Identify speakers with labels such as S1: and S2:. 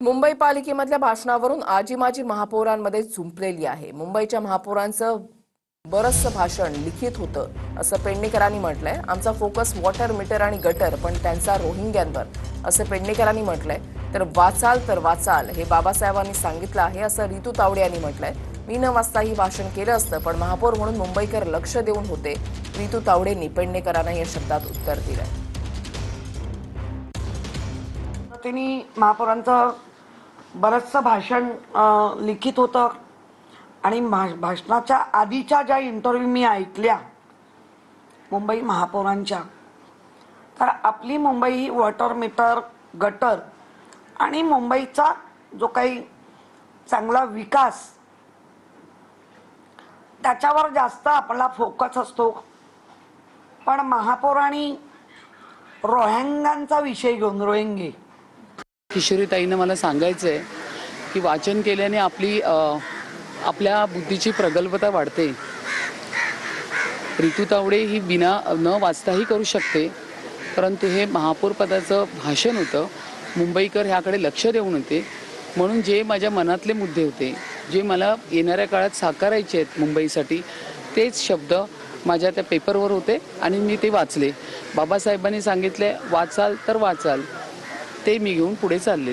S1: मुंबई पालिकेमधल्या भाषणावरून आजी माजी महापौरांमध्ये झुंपलेली आहे। मुंबईच्या महापौरांचं बरंचसं भाषण लिखित होतं असं पेडणेकरांनी म्हटलंय। आमचा फोकस वॉटर मीटर आणि गटर, पण त्यांचा रोहिंग्यांवर असं पेडणेकरांनी म्हटलंय। तर वाचाल हे बाबासाहेबांनी सांगितलं आहे असं रितू तावडे यांनी म्हटलंय। मी न वाचता ही भाषण केलं असतं, पण महापौर म्हणून मुंबईकर लक्ष देऊन होते। रितू तावडेंनी पेडणेकरांना या शब्दात उत्तर दिलंय।
S2: त्यांनी महापौरांचं बरंचसं भाषण लिखित होतं आणि भाषणाच्या आधीच्या ज्या इंटरव्ह्यू मी ऐकल्या मुंबई महापौरांच्या, तर आपली मुंबई ही वॉटर मीटर, गटर आणि मुंबईचा जो काही चांगला विकास त्याच्यावर जास्त आपला फोकस असतो। पण महापौरांनी रोहिंग्यांचा विषय घेऊन
S3: किशोरीताईंना मला सांगायचं आहे की वाचन केल्याने आपल्या बुद्धीची प्रगल्भता वाढते। रितू तावडे ही बिना न वाचताही करू शकते, परंतु हे महापौर पदाचं भाषण होतं। मुंबईकर ह्याकडे लक्ष देऊन होते, म्हणून जे माझ्या मनातले मुद्दे होते, जे मला येणाऱ्या काळात साकारायचे आहेत मुंबईसाठी, तेच शब्द माझ्या त्या पेपरवर होते आणि मी ते वाचले। बाबासाहेबांनी सांगितले वाचाल तर वाचाल, ते मी घेऊन पुढे चाललेले।